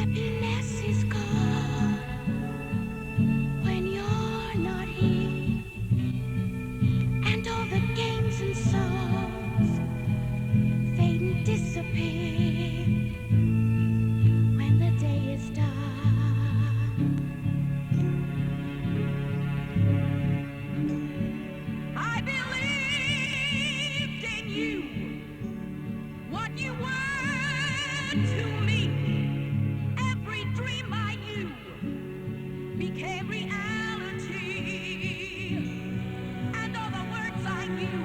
Happiness is gone when you're not here, and all the games and songs fade and disappear when the day is done. I believed in you, what you were to me. Every dream I knew became reality, and all the words I knew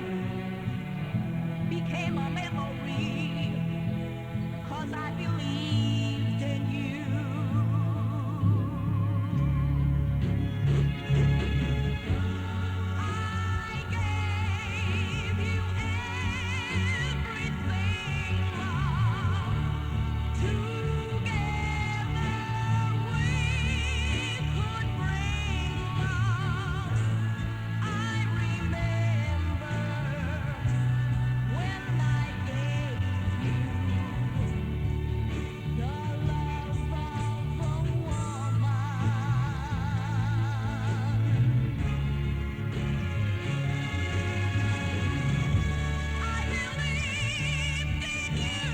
became a memory, 'cause I believed in you. I gave you everything, love. Together we could bring love. I remember when I gave you the love of a woman. I believed in you,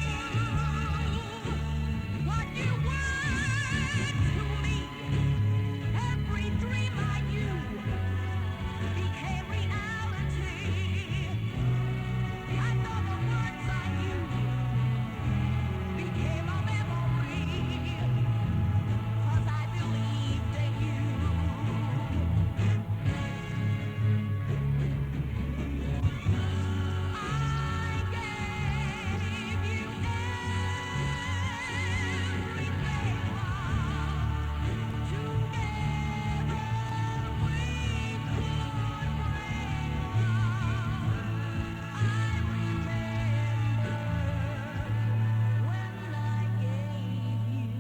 what you were to me. Every dream I knew became reality, and all the words I knew became a memory, 'cause I believed in you. I gave you everything, love. Together we could bring love. I remember when I gave you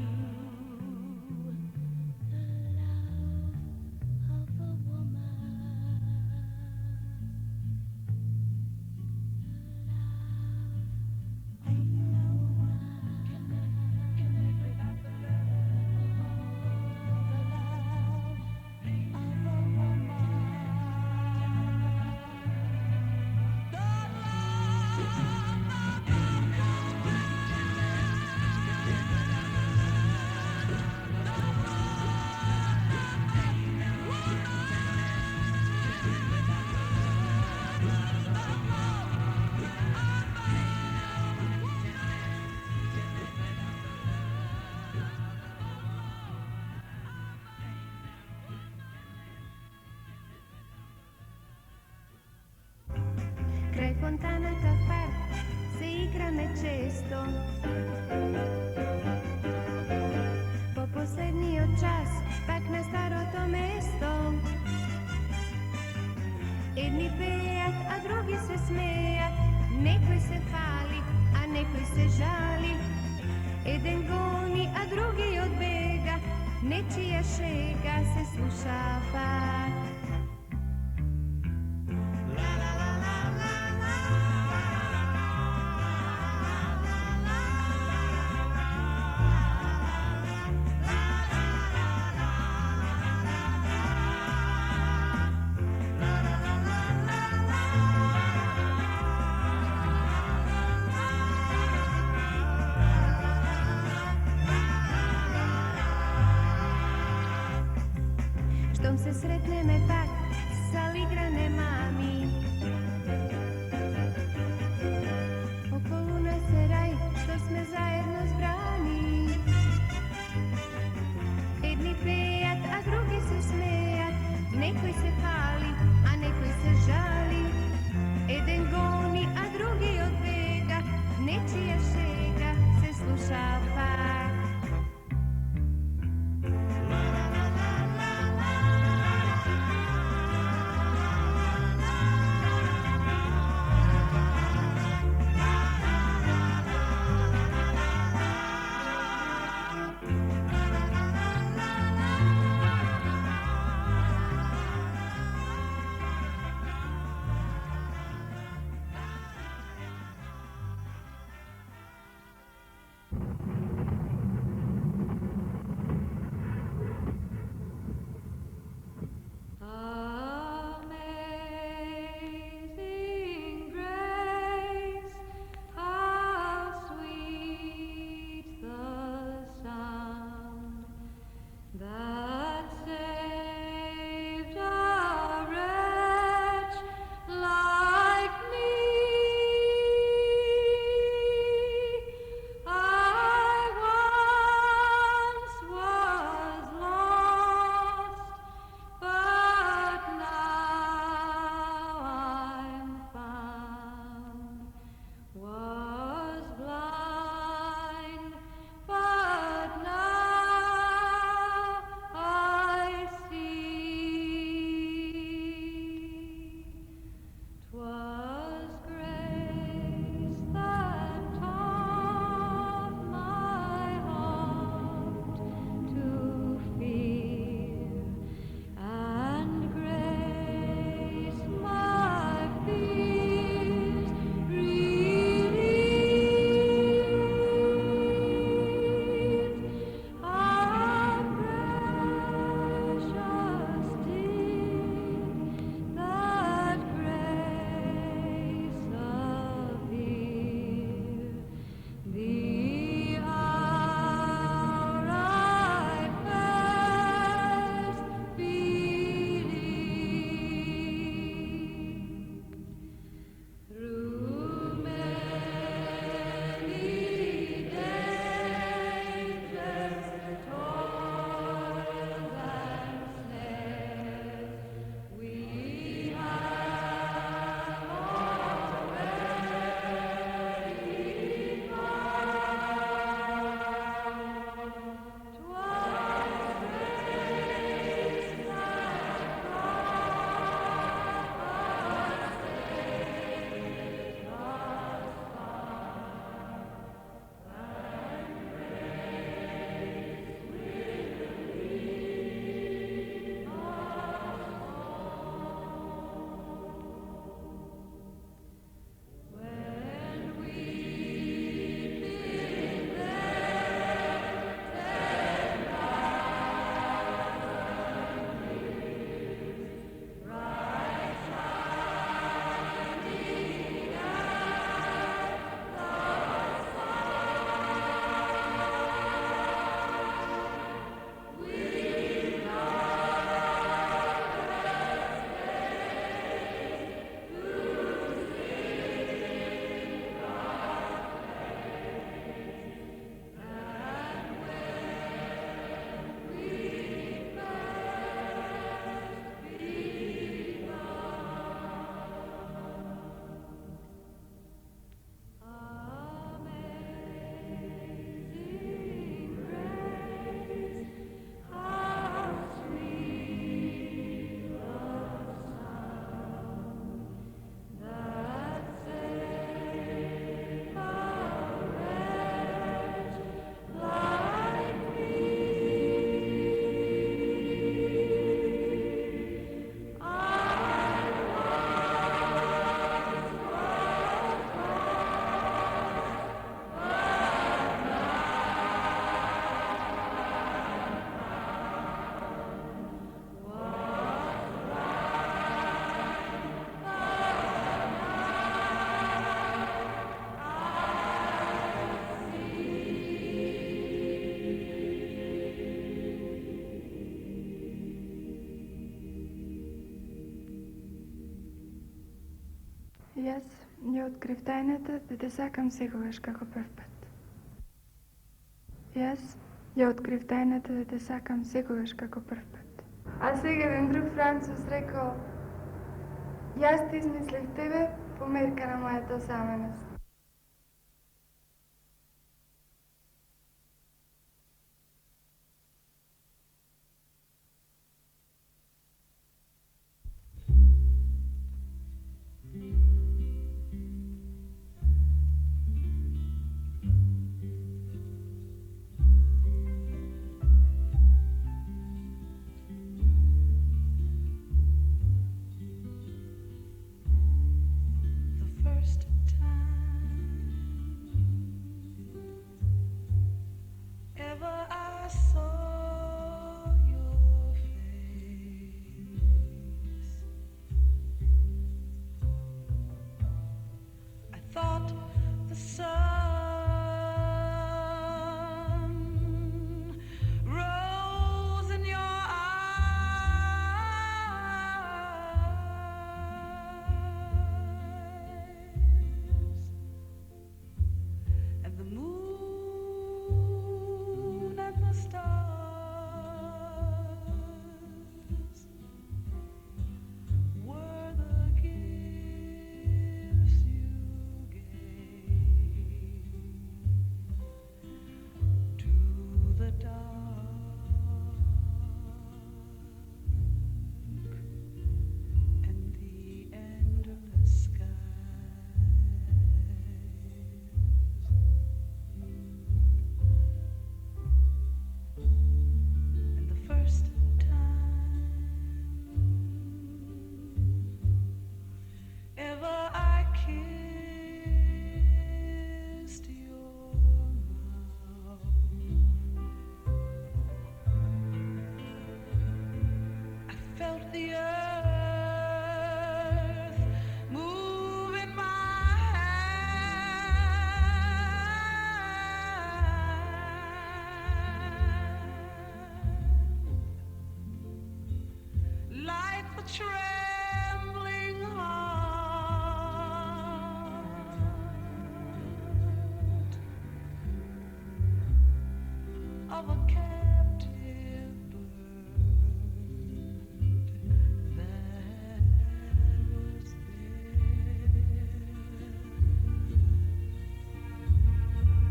the love of a woman. Край фонтаната в парк се играме често. По последниот час пак на старото место. Едни пеят, а други се смеят. Некој се фали, а некој се жали. Еден гони, а други одбега. Нечија шега се слуша пак. Штом се сретнеме пак, салигране мами. Околу нас е рај, што сме заедно збрани. Едни пеят, а други се смеят. Некој се фали, а некој се жали. Еден гони, а други одбега. Нечија шега се слуша пак. И аз ја открив тајната да те сакам секогаш како прв пат. И аз ја открив тајната да те сакам секогаш како прв пат. А сега еден друг француз рекол: јас ти измислив тебе по мерка на мојата осаменост. Trembling heart of a captive bird that was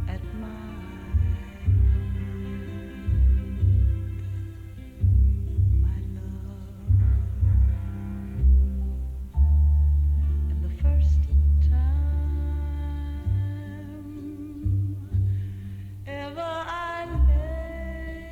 there at my ever I lay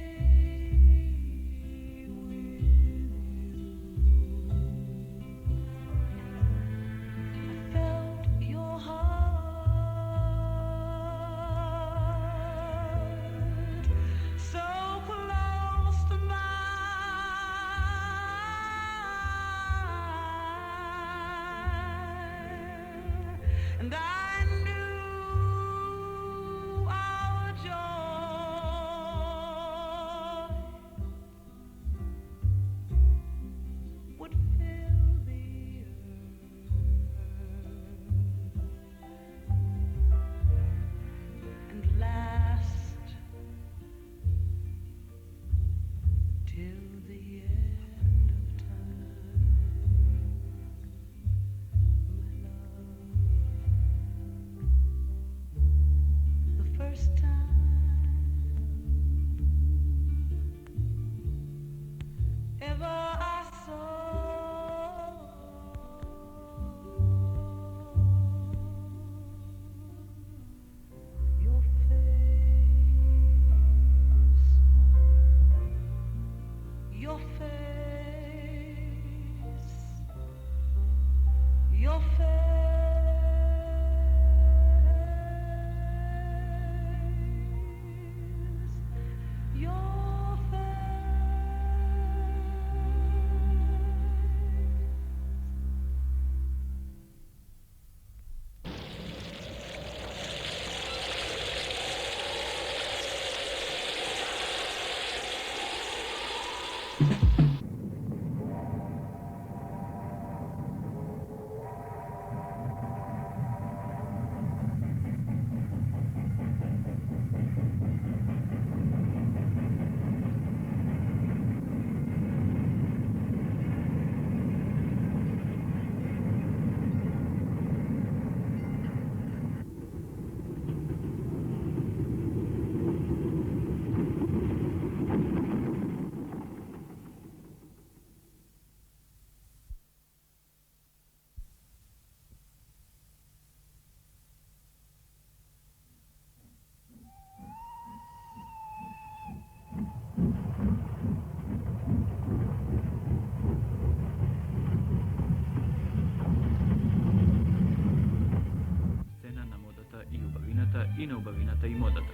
убавината и модата.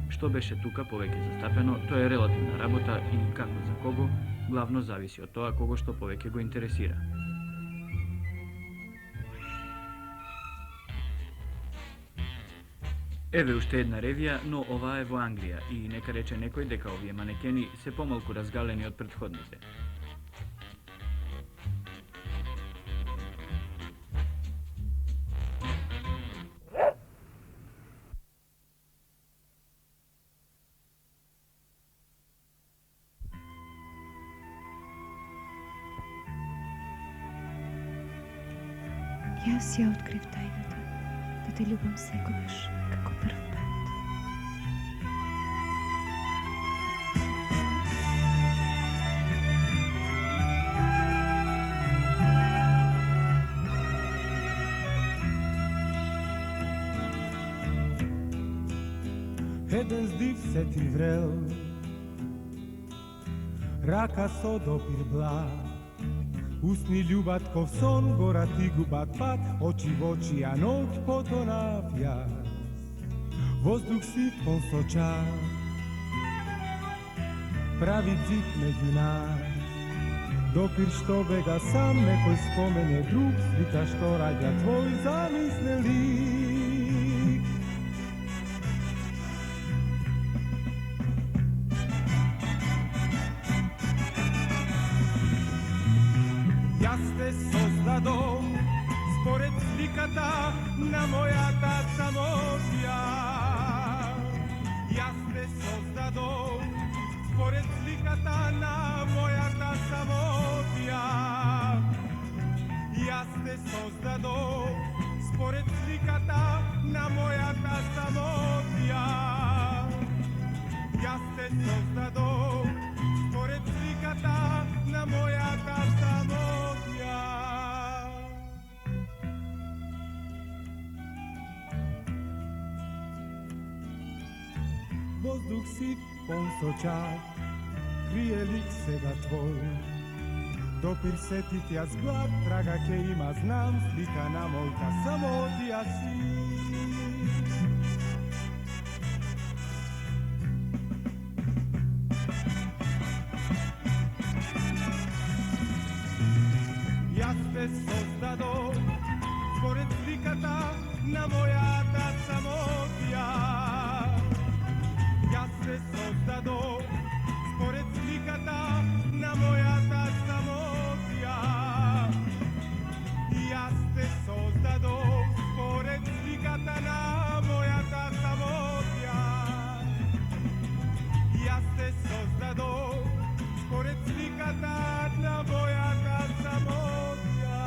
Што беше тука повеќе застапено, тоа е релативна работа и како за кого, главно зависи од тоа кого што повеќе го интересира. Еве уште една ревија, но оваа е во Англија и нека рече некој дека овие манекени се помалку разгалени од претходните. Јас ја открив тајната да те љубам секогаш како прв пат. Еден здив се ти врел, рака со допир благ, усни љубат ков сон, гора ти губат пат, очи во очи, а ноќ потонав јас. Воздух си пон со час, прави зид меѓу нас. Допир што бега сам, некој спомен е друг, слика што раѓа твој замислен лик. Јас те создадов според сликата на мојата самотија. Јас те создадов според сликата на мојата самотија. Јас те создадов според сликата на мојата самотија. Јас те создадов според сликата на мојата самотија. Воздух си пон со чак, крие лик сега твој. Допир сетит јас глав, трага ке има, знам, слика на мојата самотија си. Јас те создадов според сликата на мојата самотија. Јас те создадов според сликата на мојата самотија. Јас те создадов според сликата на мојата самотија. Јас те создадов според сликата на мојата самотија.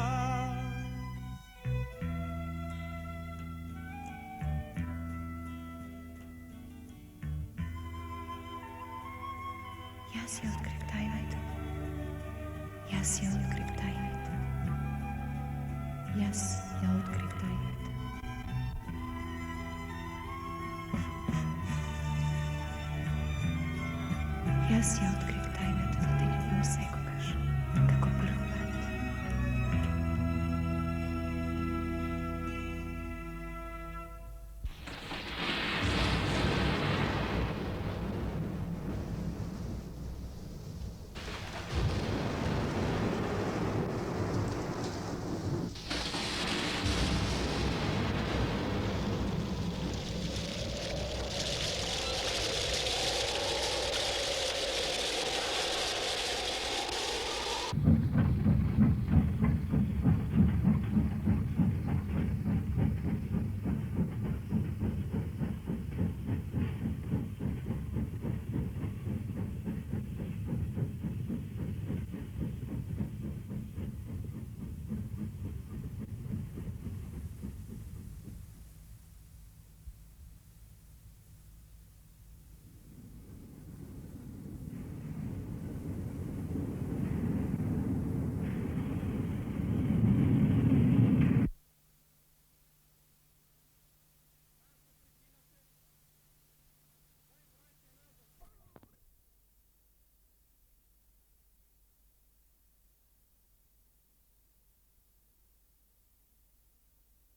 Јас ја открив тајната. Јас ја открив тајната. Јас ја открив тајната. Јас ја открив